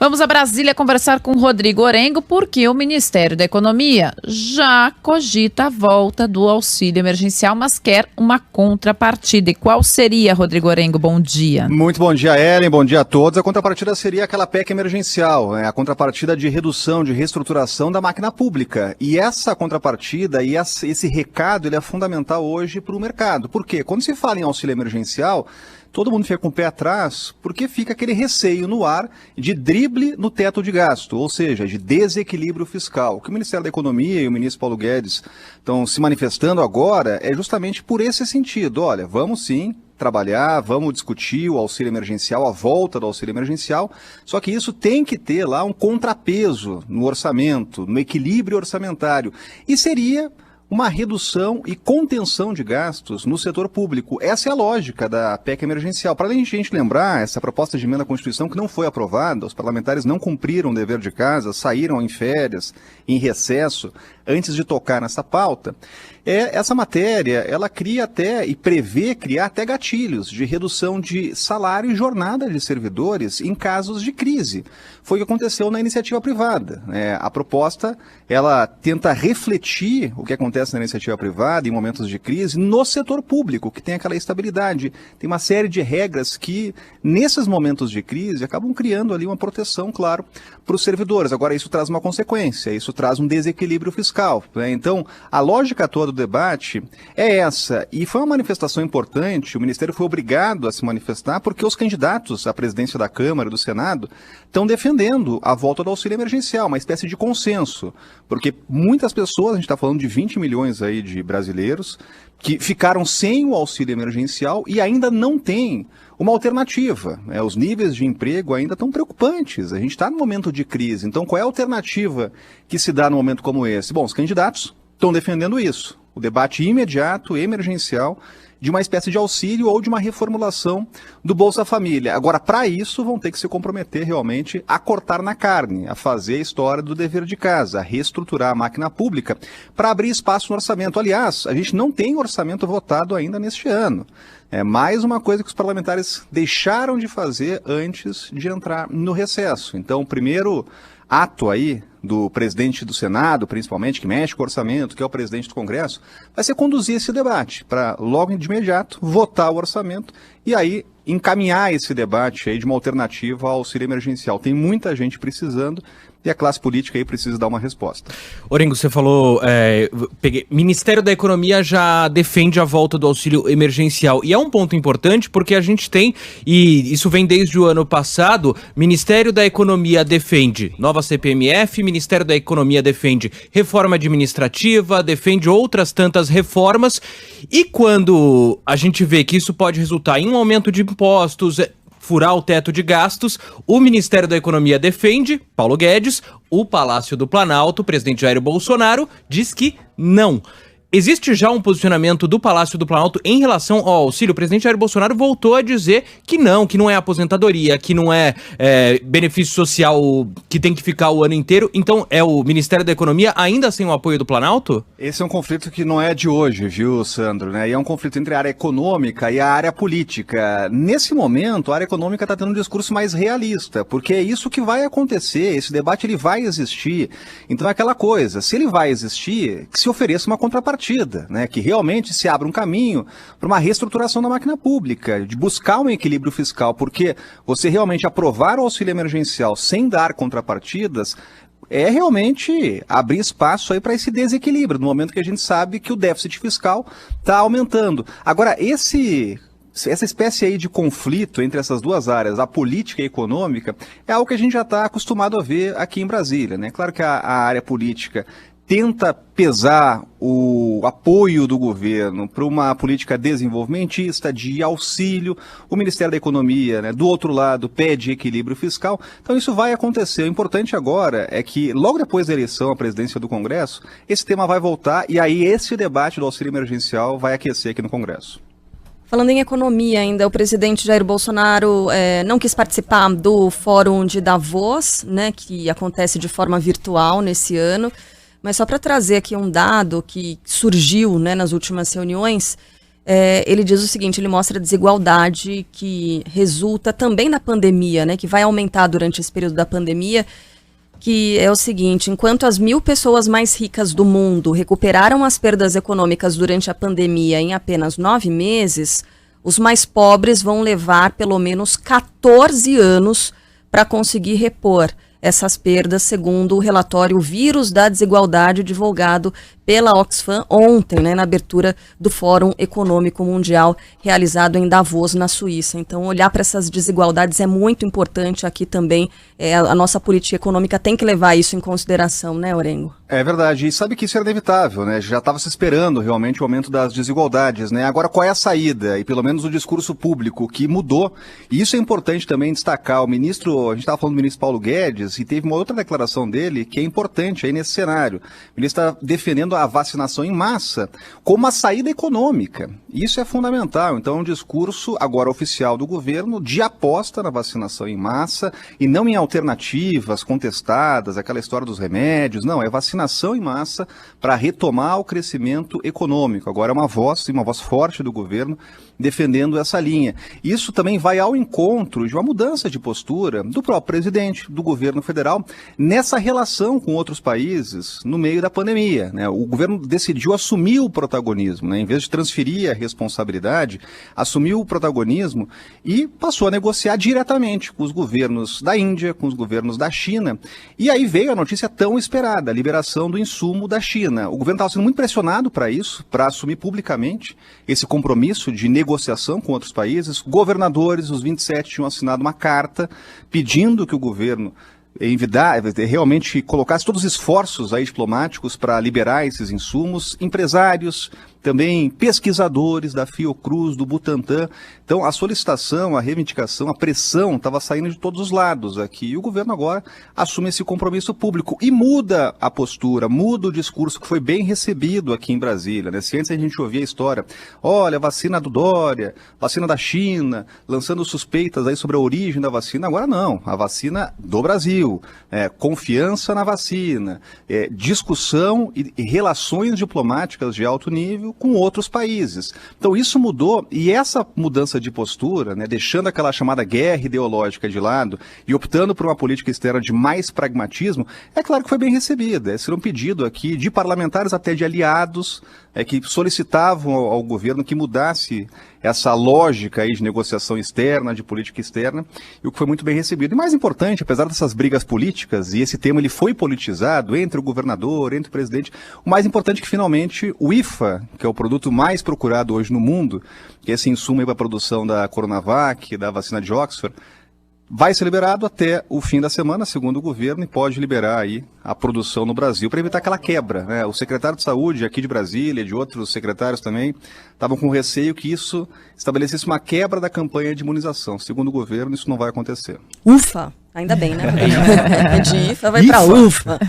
Vamos a Brasília conversar com Rodrigo Orengo, porque o Ministério da Economia já cogita a volta do auxílio emergencial, mas quer uma contrapartida. E qual seria, Rodrigo Orengo? Bom dia. Muito bom dia, Ellen. Bom dia a todos. A contrapartida seria aquela PEC emergencial, a contrapartida de redução, de reestruturação da máquina pública. E essa contrapartida e esse recado ele é fundamental hoje para o mercado. Por quê? Quando se fala em auxílio emergencial, todo mundo fica com o pé atrás, porque fica aquele receio no ar de drible no teto de gasto, ou seja, de desequilíbrio fiscal. O que o Ministério da Economia e o ministro Paulo Guedes estão se manifestando agora é justamente por esse sentido. Olha, vamos sim trabalhar, vamos discutir o auxílio emergencial, a volta do auxílio emergencial, só que isso tem que ter lá um contrapeso no orçamento, no equilíbrio orçamentário. E seria uma redução e contenção de gastos no setor público. Essa é a lógica da PEC emergencial. Para além de a gente lembrar, essa proposta de emenda à Constituição que não foi aprovada, os parlamentares não cumpriram o dever de casa, saíram em férias, em recesso, antes de tocar nessa pauta. Essa matéria, ela cria até e prevê criar até gatilhos de redução de salário e jornada de servidores em casos de crise. Foi o que aconteceu na iniciativa privada. A proposta, ela tenta refletir o que acontece na iniciativa privada em momentos de crise no setor público, que tem aquela estabilidade. Tem uma série de regras que, nesses momentos de crise, acabam criando ali uma proteção, claro, para os servidores. Agora, isso traz uma consequência, isso traz um desequilíbrio fiscal. Então, a lógica toda do debate é essa. E foi uma manifestação importante, o Ministério foi obrigado a se manifestar, porque os candidatos à presidência da Câmara e do Senado estão defendendo a volta do auxílio emergencial, uma espécie de consenso. Porque muitas pessoas, a gente está falando de 20 milhões aí de brasileiros, que ficaram sem o auxílio emergencial e ainda não têm uma alternativa. Os níveis de emprego ainda estão preocupantes. A gente está num momento de crise. Então, qual é a alternativa que se dá num momento como esse? Bom, os candidatos estão defendendo isso. O debate imediato, emergencial, de uma espécie de auxílio ou de uma reformulação do Bolsa Família. Agora, para isso, vão ter que se comprometer realmente a cortar na carne, a fazer a história do dever de casa, a reestruturar a máquina pública para abrir espaço no orçamento. Aliás, a gente não tem orçamento votado ainda neste ano. É mais uma coisa que os parlamentares deixaram de fazer antes de entrar no recesso. Então, o primeiro ato aí do presidente do Senado, principalmente, que mexe com o orçamento, que é o presidente do Congresso, vai ser conduzir esse debate para, logo de imediato, votar o orçamento e aí encaminhar esse debate aí de uma alternativa ao auxílio emergencial. Tem muita gente precisando e a classe política aí precisa dar uma resposta. Orengo, você falou, Ministério da Economia já defende a volta do auxílio emergencial. E é um ponto importante porque a gente tem, e isso vem desde o ano passado, Ministério da Economia defende nova CPMF, Ministério da Economia defende reforma administrativa, defende outras tantas reformas. E quando a gente vê que isso pode resultar em um aumento de impostos, furar o teto de gastos, o Ministério da Economia defende, Paulo Guedes, o Palácio do Planalto, o presidente Jair Bolsonaro, diz que não. Existe já um posicionamento do Palácio do Planalto em relação ao auxílio? O presidente Jair Bolsonaro voltou a dizer que não é aposentadoria, que não é benefício social que tem que ficar o ano inteiro. Então, é o Ministério da Economia ainda sem o apoio do Planalto? Esse é um conflito que não é de hoje, viu, Sandro? E é um conflito entre a área econômica e a área política. Nesse momento, a área econômica está tendo um discurso mais realista, porque é isso que vai acontecer, esse debate ele vai existir. Então é aquela coisa, se ele vai existir, que se ofereça uma contrapartida. Que realmente se abra um caminho para uma reestruturação da máquina pública, de buscar um equilíbrio fiscal, porque você realmente aprovar o auxílio emergencial sem dar contrapartidas é realmente abrir espaço aí para esse desequilíbrio, no momento que a gente sabe que o déficit fiscal está aumentando. Agora, essa espécie aí de conflito entre essas duas áreas, a política e a econômica, é algo que a gente já está acostumado a ver aqui em Brasília, Claro que a área política tenta pesar o apoio do governo para uma política desenvolvimentista, de auxílio. O Ministério da Economia, do outro lado, pede equilíbrio fiscal. Então isso vai acontecer. O importante agora é que, logo depois da eleição à presidência do Congresso, esse tema vai voltar e aí esse debate do auxílio emergencial vai aquecer aqui no Congresso. Falando em economia ainda, o presidente Jair Bolsonaro não quis participar do Fórum de Davos, que acontece de forma virtual nesse ano. Mas só para trazer aqui um dado que surgiu nas últimas reuniões, ele diz o seguinte, ele mostra a desigualdade que resulta também na pandemia, né, que vai aumentar durante esse período da pandemia, que é o seguinte, enquanto as 1.000 pessoas mais ricas do mundo recuperaram as perdas econômicas durante a pandemia em apenas 9 meses, os mais pobres vão levar pelo menos 14 anos para conseguir repor essas perdas, segundo o relatório Vírus da Desigualdade, divulgado pela Oxfam ontem, né, na abertura do Fórum Econômico Mundial, realizado em Davos, na Suíça. Então, olhar para essas desigualdades é muito importante aqui também. A nossa política econômica tem que levar isso em consideração, né, Orengo? É verdade, e sabe que isso era inevitável, né? Já estava se esperando realmente o aumento das desigualdades, né? Agora, qual é a saída? E pelo menos o discurso público que mudou, e isso é importante também destacar. O ministro, a gente estava falando do ministro Paulo Guedes, e teve uma outra declaração dele que é importante aí nesse cenário. O ministro está defendendo a vacinação em massa como uma saída econômica. Isso é fundamental. Então, é um discurso agora oficial do governo de aposta na vacinação em massa e não em alternativas contestadas, aquela história dos remédios. Não, é vacinação em massa para retomar o crescimento econômico. Agora é uma voz forte do governo defendendo essa linha. Isso também vai ao encontro de uma mudança de postura do próprio presidente, do governo federal, nessa relação com outros países no meio da pandemia, né? O governo decidiu assumir o protagonismo, né? Em vez de transferir a responsabilidade, assumiu o protagonismo e passou a negociar diretamente com os governos da Índia, com os governos da China. E aí veio a notícia tão esperada, a liberação do insumo da China. O governo estava sendo muito pressionado para isso, para assumir publicamente esse compromisso de negociação com outros países. Governadores, os 27, tinham assinado uma carta pedindo que o governo realmente colocasse todos os esforços aí diplomáticos para liberar esses insumos. Empresários, também pesquisadores da Fiocruz, do Butantan. Então, a solicitação, a reivindicação, a pressão estava saindo de todos os lados aqui. E o governo agora assume esse compromisso público e muda a postura, muda o discurso que foi bem recebido aqui em Brasília, né? Se antes a gente ouvia a história, olha, vacina do Dória, vacina da China, lançando suspeitas aí sobre a origem da vacina, agora não, a vacina do Brasil, confiança na vacina, discussão e relações diplomáticas de alto nível com outros países. Então isso mudou, e essa mudança de postura, né, deixando aquela chamada guerra ideológica de lado e optando por uma política externa de mais pragmatismo, é claro que foi bem recebida. Esse era um pedido aqui de parlamentares, até de aliados, que solicitavam ao governo que mudasse essa lógica aí de negociação externa, de política externa, e o que foi muito bem recebido. E mais importante, apesar dessas brigas políticas, e esse tema ele foi politizado entre o governador, entre o presidente, o mais importante é que finalmente o IFA, que é o produto mais procurado hoje no mundo, que é esse insumo para a produção da Coronavac, da vacina de Oxford, vai ser liberado até o fim da semana, segundo o governo, e pode liberar aí a produção no Brasil, para evitar aquela quebra, né? O secretário de Saúde aqui de Brasília, de outros secretários também, estavam com receio que isso estabelecesse uma quebra da campanha de imunização. Segundo o governo, isso não vai acontecer. Ufa! Ainda bem, né? De IFA vai para UFA.